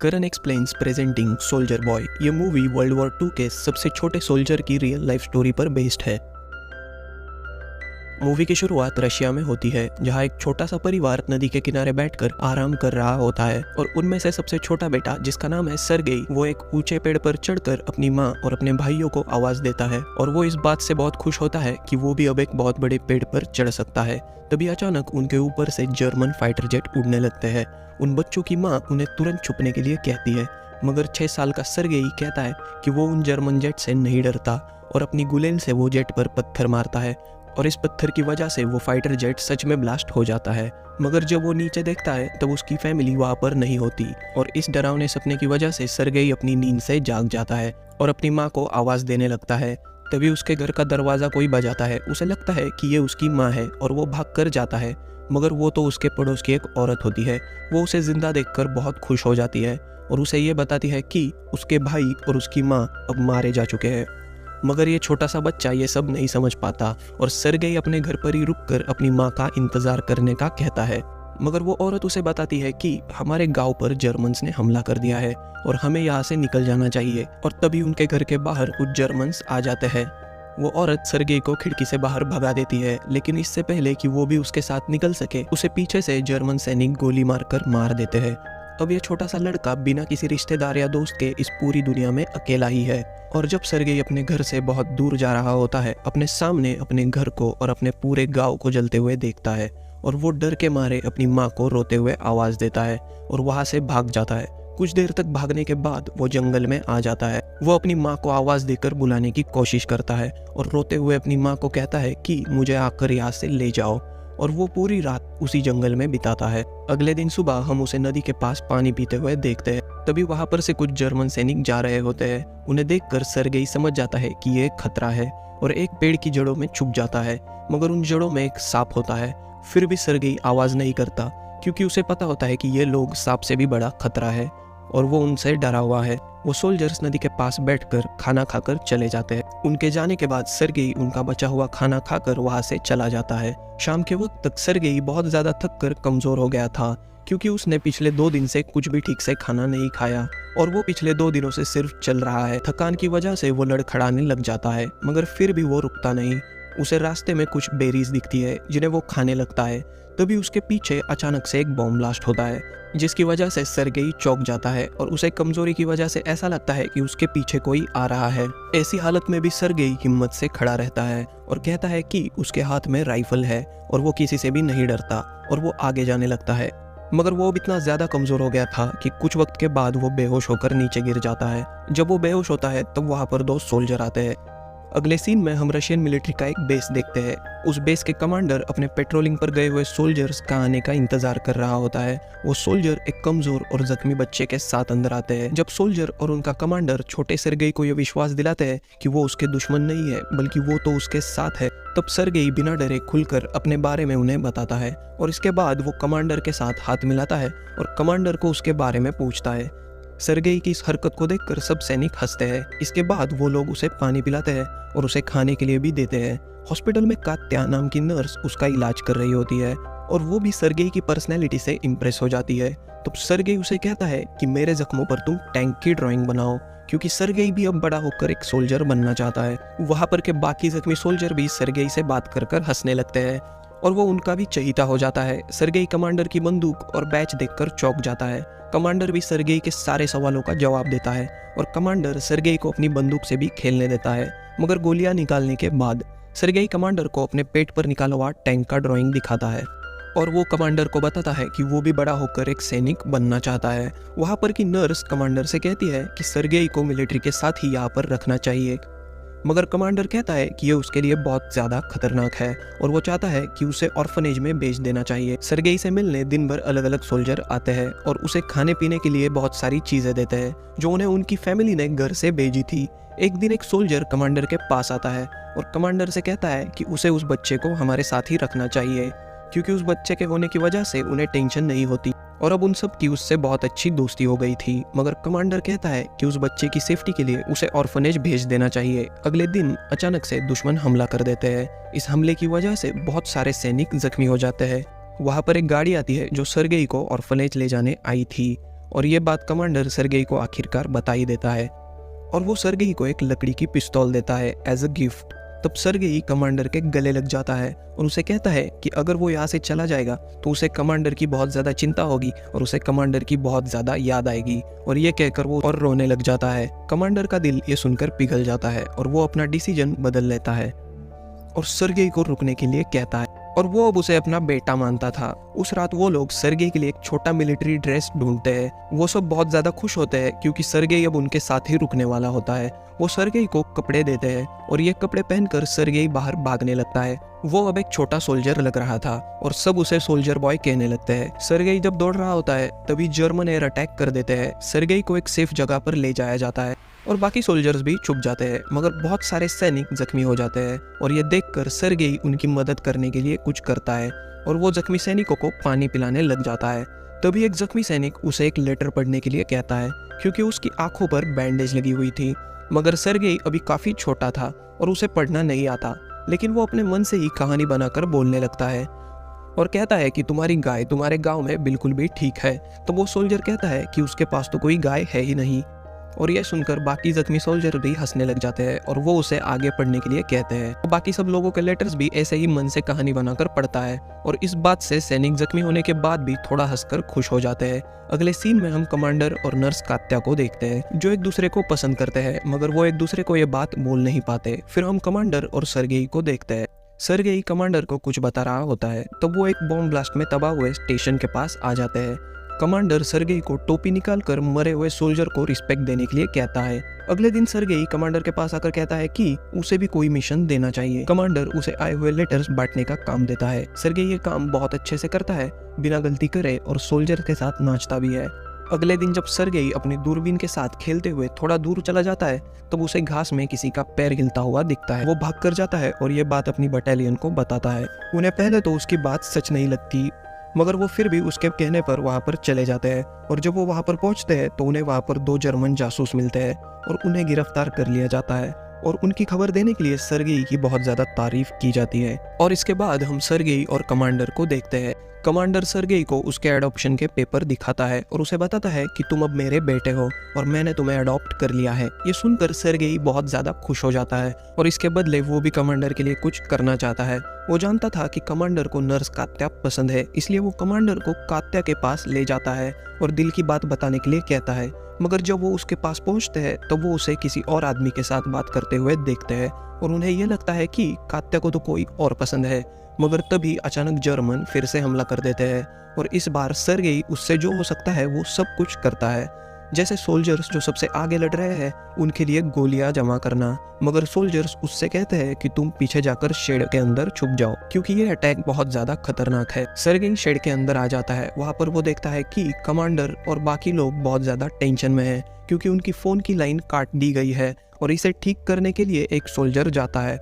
करण explains presenting soldier boy. ये movie world war 2 के सबसे छोटे सोल्जर की रियल लाइफ स्टोरी पर बेस्ड है। मूवी की शुरुआत रशिया में होती है, जहां एक छोटा सा परिवार नदी के किनारे बैठकर आराम कर रहा होता है और उनमें से सबसे छोटा बेटा, जिसका नाम है सर्गेई, वो एक ऊंचे पेड़ पर चढ़कर अपनी माँ और अपने भाइयों को आवाज देता है और वो इस बात से बहुत खुश होता है कि वो भी अब एक बहुत बड़े पेड़ पर चढ़ सकता है। तभी अचानक उनके ऊपर से जर्मन फाइटर जेट उड़ने लगते हैं। उन बच्चों की माँ उन्हें तुरंत छुपने के लिए कहती है, मगर 6 साल का सर्गेई कहता है कि वो उन जर्मन जेट से नहीं डरता और अपनी गुलेल से वो जेट पर पत्थर मारता है और इस पत्थर की वजह से वो फाइटर जेट सच में ब्लास्ट हो जाता है। मगर जब वो नीचे देखता है तब उसकी फैमिली वहाँ पर नहीं होती और इस डरावने सपने की वजह से सर्गेई अपनी नींद से जाग जाता है और अपनी माँ को आवाज देने लगता है। तभी उसके घर का दरवाजा कोई बजाता है। उसे लगता है कि ये उसकी माँ है और वो भाग कर जाता है, मगर वो तो उसके पड़ोस की एक औरत होती है। वो उसे जिंदा देखकर बहुत खुश हो जाती है और उसे ये बताती है कि उसके भाई और उसकी माँ अब मारे जा चुके हैं। मगर ये छोटा सा बच्चा ये सब नहीं समझ पाता और सर्गेई अपने घर पर ही रुककर अपनी माँ का इंतजार करने का कहता है। मगर वो औरत उसे बताती है कि हमारे गांव पर जर्मन्स ने हमला कर दिया है और हमें यहाँ से निकल जाना चाहिए। और तभी उनके घर के बाहर कुछ जर्मन्स आ जाते हैं। वो औरत सर्गेई को खिड़की से बाहर भगा देती है, लेकिन इससे पहले कि वो भी उसके साथ निकल सके, उसे पीछे से जर्मन सैनिक गोली मारकर मार देते हैं। अब ये छोटा सा लड़का बिना किसी रिश्तेदार या दोस्त के इस पूरी दुनिया में अकेला ही है। और जब सर्गेई अपने घर से बहुत दूर जा रहा होता है, अपने सामने अपने घर को और अपने पूरे गांव को जलते हुए देखता है और वो डर के मारे अपनी माँ को रोते हुए आवाज देता है और वहां से भाग जाता है। कुछ देर तक भागने के बाद वो जंगल में आ जाता है। वो अपनी माँ को आवाज देकर बुलाने की कोशिश करता है और रोते हुए अपनी माँ को कहता है कि मुझे आकर यहाँ से ले जाओ, और वो पूरी रात उसी जंगल में बिताता है। अगले दिन सुबह हम उसे नदी के पास पानी पीते हुए देखते हैं। तभी वहां पर से कुछ जर्मन सैनिक जा रहे होते हैं। उन्हें देखकर सर्गेई समझ जाता है कि ये खतरा है और एक पेड़ की जड़ों में छुप जाता है, मगर उन जड़ों में एक सांप होता है। फिर भी सर्गेई आवाज नहीं करता, क्योंकि उसे पता होता है कि ये लोग सांप से भी बड़ा खतरा है और वो उनसे डरा हुआ है। वो सोल्जर्स नदी के पास बैठकर खाना खाकर चले जाते हैं। उनके जाने के बाद सर्गेई उनका बचा हुआ खाना खाकर वहां से चला जाता है। शाम के वक्त तक सर्गेई बहुत ज्यादा थक कर कमजोर हो गया था, क्योंकि उसने पिछले 2 दिन से कुछ भी ठीक से खाना नहीं खाया और वो पिछले 2 दिनों से सिर्फ चल रहा है। थकान की वजह से वो लड़खड़ाने लग जाता है, मगर फिर भी वो रुकता नहीं। उसे रास्ते में कुछ बेरीज दिखती है जिन्हें वो खाने लगता है। तभी उसके पीछे अचानक से एक बॉम्ब ब्लास्ट होता है, जिसकी वजह से सर्गेई चौंक जाता है और उसे कमजोरी की वजह से ऐसा लगता है कि उसके पीछे कोई आ रहा है। ऐसी हालत में भी सर्गेई हिम्मत से खड़ा रहता है और कहता है कि उसके हाथ में राइफल है और वो किसी से भी नहीं डरता, और वो आगे जाने लगता है। मगर वो अब इतना ज्यादा कमजोर हो गया था कि कुछ वक्त के बाद वो बेहोश होकर नीचे गिर जाता है। जब वो बेहोश होता है तब वहां पर 2 सोल्जर आते हैं। अगले सीन में हम रशियन मिलिट्री का एक बेस देखते हैं। उस बेस के कमांडर अपने पेट्रोलिंग पर गए हुए सोल्जर्स का आने का इंतजार कर रहा होता है। वो सोल्जर एक कमजोर और जख्मी बच्चे के साथ अंदर आते हैं। जब सोल्जर और उनका कमांडर छोटे सर्गेई को यह विश्वास दिलाते हैं कि वो उसके दुश्मन नहीं है, बल्कि वो तो उसके साथ है, तब सर्गेई बिना डरे खुलकर अपने बारे में उन्हें बताता है और इसके बाद वो कमांडर के साथ हाथ मिलाता है और कमांडर को उसके बारे में पूछता है। सर्गेई की इस हरकत को देखकर सब सैनिक हंसते हैं। इसके बाद वो लोग उसे पानी पिलाते हैं और उसे खाने के लिए भी देते हैं। हॉस्पिटल में कात्या नाम की नर्स उसका इलाज कर रही होती है और वो भी सर्गेई की पर्सनैलिटी से इम्प्रेस हो जाती है। तो सर्गेई उसे कहता है कि मेरे जख्मों पर तुम टैंक की ड्राइंग बनाओ, क्योंकि सर्गेई भी अब बड़ा होकर एक सोल्जर बनना चाहता है। वहां पर के बाकी जख्मी सोल्जर भी सर्गेई से बात कर हंसने लगते हैं और वो उनका भी चहीता हो जाता है। सर्गेई कमांडर की बंदूक और बैच देखकर चौंक जाता है। कमांडर भी सर्गेई के सारे सवालों का जवाब देता है और कमांडर सर्गेई को अपनी बंदूक से भी खेलने देता है। मगर गोलियां निकालने के बाद सर्गेई कमांडर को अपने पेट पर निकाला हुआ टैंक का ड्राइंग दिखाता है और वो कमांडर को बताता है कि वो भी बड़ा होकर एक सैनिक बनना चाहता है। वहां पर की नर्स कमांडर से कहती है कि सर्गेई को मिलिट्री के साथ ही यहाँ पर रखना चाहिए, मगर कमांडर कहता है कि ये उसके लिए बहुत ज्यादा खतरनाक है और वो चाहता है कि उसे ऑर्फनेज में भेज देना चाहिए। सर्गेई से मिलने दिन भर अलग अलग सोल्जर आते हैं और उसे खाने पीने के लिए बहुत सारी चीजें देते हैं जो उन्हें उनकी फैमिली ने घर से भेजी थी। एक दिन एक सोल्जर कमांडर के पास आता है और कमांडर से कहता है कि उसे उस बच्चे को हमारे साथ ही रखना चाहिए, क्योंकि उस बच्चे के होने की वजह से उन्हें टेंशन नहीं होती और अब उन सब की उससे बहुत अच्छी दोस्ती हो गई थी। मगर कमांडर कहता है कि उस बच्चे की सेफ्टी के लिए उसे ऑर्फनेज भेज देना चाहिए। अगले दिन अचानक से दुश्मन हमला कर देते हैं। इस हमले की वजह से बहुत सारे सैनिक जख्मी हो जाते हैं। वहां पर एक गाड़ी आती है जो सर्गेई को ऑर्फनेज ले जाने आई थी। और ये बात कमांडर सर्गेई को आखिरकार बता ही देता है और वो सर्गेई को एक लकड़ी की पिस्तौल देता है एज अ गिफ्ट। तब सर्गेई कमांडर के गले लग जाता है और उसे कहता है कि अगर वो यहाँ से चला जाएगा तो उसे कमांडर की बहुत ज़्यादा चिंता होगी और उसे कमांडर की बहुत ज़्यादा याद आएगी। और ये कहकर वो और रोने लग जाता है। कमांडर का दिल ये सुनकर पिघल जाता है और वो अपना डिसीजन बदल लेता है और सर्गेई को रुकने के लिए कहता है और वो अब उसे अपना बेटा मानता था। उस रात वो लोग सर्गेई के लिए एक छोटा मिलिट्री ड्रेस ढूंढते हैं। वो सब बहुत ज्यादा खुश होते हैं क्योंकि सर्गेई अब उनके साथ ही रुकने वाला होता है। वो सर्गेई को कपड़े देते हैं और ये कपड़े पहनकर सर्गेई बाहर भागने लगता है। वो अब एक छोटा सोल्जर लग रहा था और सब उसे सोल्जर बॉय कहने लगते हैं। सर्गेई जब दौड़ रहा होता है तभी जर्मन एयर अटैक कर देते हैं। सर्गेई को एक सेफ जगह पर ले जाया जाता है और बाकी सोल्जर्स भी छुप जाते हैं, मगर बहुत सारे सैनिक जख्मी हो जाते हैं और ये देखकर सर्गेई उनकी मदद करने के लिए कुछ करता है और वो जख्मी सैनिकों को पानी पिलाने लग जाता है। तभी एक जख्मी सैनिक उसे एक लेटर पढ़ने के लिए कहता है क्योंकि उसकी आंखों पर बैंडेज लगी हुई थी, मगर सर्गेई अभी काफी छोटा था और उसे पढ़ना नहीं आता। लेकिन वो अपने मन से ही कहानी बनाकर बोलने लगता है और कहता है कि तुम्हारी गाय तुम्हारे गांव में बिल्कुल भी ठीक है। तो वो सोल्जर कहता है कि उसके पास तो कोई गाय है ही नहीं। और यह सुनकर बाकी जख्मी सोल्जर भी हंसने लग जाते हैं और वो उसे आगे पढ़ने के लिए कहते हैं। तो बाकी सब लोगों के लेटर्स भी ऐसे ही मन से कहानी बनाकर पढ़ता है और इस बात से सैनिक जख्मी होने के बाद भी थोड़ा हंसकर खुश हो जाते हैं। अगले सीन में हम कमांडर और नर्स कात्या को देखते हैं जो एक दूसरे को पसंद करते हैं, मगर वो एक दूसरे को ये बात बोल नहीं पाते। फिर हम कमांडर और सर्गेई को देखते हैं। सर्गेई कमांडर को कुछ बता रहा होता है तब वो एक बॉम्ब ब्लास्ट में तबाह हुए स्टेशन के पास आ जाते हैं। कमांडर सर्गेई को टोपी निकालकर मरे हुए सोल्जर को रिस्पेक्ट देने के लिए कहता है। अगले दिन सर्गेई कमांडर के पास आकर कहता है कि उसे भी कोई मिशन देना चाहिए। कमांडर उसे आए हुए लेटर्स बांटने का काम देता है। सर्गेई ये काम बहुत अच्छे से करता है, बिना गलती करे, और सोल्जर के साथ नाचता भी है। अगले दिन जब सर्गेई अपनी दूरबीन के साथ खेलते हुए थोड़ा दूर चला जाता है तब उसे घास में किसी का पैर हिलता हुआ दिखता है। वो भाग कर जाता है और ये बात अपनी बटालियन को बताता है। उन्हें पहले तो उसकी बात सच नहीं लगती, मगर वो फिर भी उसके कहने पर वहाँ पर चले जाते हैं और जब वो वहाँ पर पहुँचते हैं तो उन्हें वहाँ पर 2 जर्मन जासूस मिलते हैं और उन्हें गिरफ्तार कर लिया जाता है और उनकी खबर देने के लिए सर्गेई की बहुत ज़्यादा तारीफ की जाती है। और इसके बाद हम सर्गेई और कमांडर को देखते हैं। कमांडर सर्गेई को उसके एडॉप्शन के पेपर दिखाता है और उसे बताता है कि तुम अब मेरे बेटे हो और मैंने तुम्हें अडॉप्ट कर लिया है। ये सुनकर सर्गेई बहुत ज़्यादा खुश हो जाता है और इसके बदले वो भी कमांडर के लिए कुछ करना चाहता है। वो जानता था कि कमांडर को नर्स कात्या पसंद है, इसलिए वो कमांडर को कात्या के पास ले जाता है और दिल की बात बताने के लिए कहता है। मगर जब वो उसके पास पहुंचते हैं तो वो उसे किसी और आदमी के साथ बात करते हुए देखते हैं और उन्हें यह लगता है कि कात्या को तो कोई और पसंद है। मगर तभी अचानक जर्मन फिर से हमला कर देते हैं और इस बार सर्गेई उससे जो हो सकता है वो सब कुछ करता है, जैसे सोल्जर्स जो सबसे आगे लड़ रहे हैं उनके लिए गोलियां जमा करना। मगर सोल्जर्स उससे कहते हैं कि तुम पीछे जाकर शेड के अंदर छुप जाओ क्योंकि ये अटैक बहुत ज्यादा खतरनाक है। सर्गेई शेड के अंदर आ जाता है। वहां पर वो देखता है कि कमांडर और बाकी लोग बहुत ज्यादा टेंशन में हैं क्योंकि उनकी फोन की लाइन काट दी गई है और इसे ठीक करने के लिए एक सोल्जर जाता है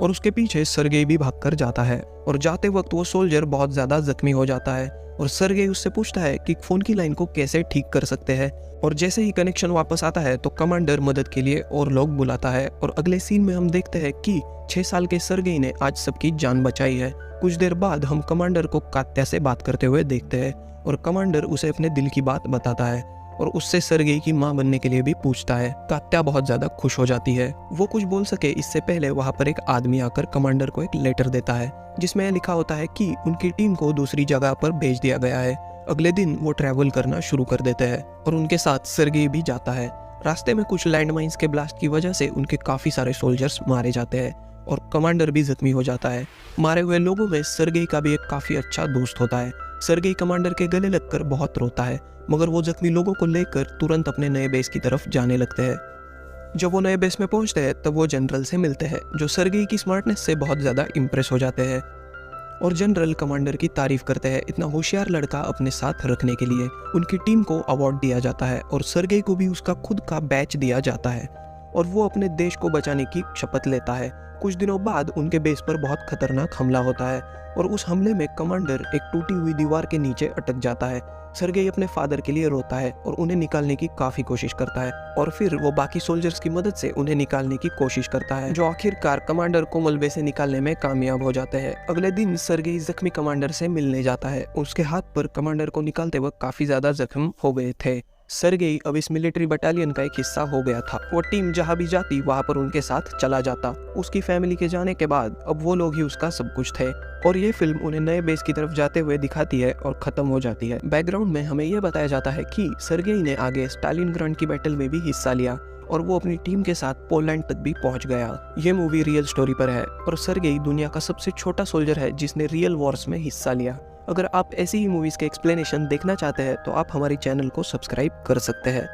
और उसके पीछे सर्गेई भी भागकर जाता है और जाते वक्त वो सोल्जर बहुत ज्यादा जख्मी हो जाता है और सर्गेई उससे पूछता है कि फोन की लाइन को कैसे ठीक कर सकते हैं। और जैसे ही कनेक्शन वापस आता है तो कमांडर मदद के लिए और लोग बुलाता है और अगले सीन में हम देखते हैं कि 6 साल के सर्गेई ने आज सबकी जान बचाई है। कुछ देर बाद हम कमांडर को कात्या से बात करते हुए देखते हैं और कमांडर उसे अपने दिल की बात बताता है और उससे सर्गेई की मां बनने के लिए भी पूछता है। कात्या बहुत ज्यादा खुश हो जाती है। वो कुछ बोल सके इससे पहले वहां पर एक आदमी आकर कमांडर को एक लेटर देता है जिसमें लिखा होता है कि उनकी टीम को दूसरी जगह पर भेज दिया गया है। अगले दिन वो ट्रैवल करना शुरू कर देते हैं और उनके साथ सर्गेई भी जाता है। रास्ते में कुछ लैंडमाइंस के ब्लास्ट की वजह से उनके काफी सारे सोल्जर्स मारे जाते हैं और कमांडर भी जख्मी हो जाता है। मारे हुए लोगों में सर्गेई का भी एक काफी अच्छा दोस्त होता है। सर्गेई कमांडर के गले लगकर बहुत रोता है, मगर वो जख्मी लोगों को लेकर तुरंत अपने नए बेस की तरफ जाने लगते हैं। जब वो नए बेस में पहुंचते हैं तब वो जनरल से मिलते हैं जो सर्गेई की स्मार्टनेस से बहुत ज़्यादा इम्प्रेस हो जाते हैं और जनरल कमांडर की तारीफ करते हैं इतना होशियार लड़का अपने साथ रखने के लिए। उनकी टीम को अवार्ड दिया जाता है और सर्गेई को भी उसका खुद का बैच दिया जाता है और वो अपने देश को बचाने की शपथ लेता है। कुछ दिनों बाद उनके बेस पर बहुत खतरनाक हमला होता है और उस हमले में कमांडर एक टूटी हुई दीवार के नीचे अटक जाता है सर्गेई अपने फादर के लिए रोता है और उन्हें निकालने की काफी कोशिश करता है और फिर वो बाकी सोल्जर्स की मदद से उन्हें निकालने की कोशिश करता है, जो आखिरकार कमांडर को मलबे से निकालने में कामयाब हो जाते हैं। अगले दिन सर्गेई जख्मी कमांडर से मिलने जाता है। उसके हाथ पर कमांडर को निकालते वक्त काफी ज्यादा जख्म हो गए थे। सर्गेई अब इस मिलिट्री बटालियन का एक हिस्सा हो गया था। वो टीम जहाँ भी जाती वहाँ पर उनके साथ चला जाता। उसकी फैमिली के जाने के बाद अब वो लोग ही उसका सब कुछ थे और ये फिल्म उन्हें नए बेस की तरफ जाते हुए दिखाती है और खत्म हो जाती है। बैकग्राउंड में हमें यह बताया जाता है कि सर्गेई ने आगे स्टालिनग्राड की बैटल में भी हिस्सा लिया और वो अपनी टीम के साथ पोलैंड तक भी पहुंच गया। ये मूवी रियल स्टोरी पर है और सर्गेई दुनिया का सबसे छोटा सोल्जर है जिसने रियल वॉर्स में हिस्सा लिया। अगर आप ऐसी ही मूवीज के एक्सप्लेनेशन देखना चाहते हैं तो आप हमारे चैनल को सब्सक्राइब कर सकते हैं।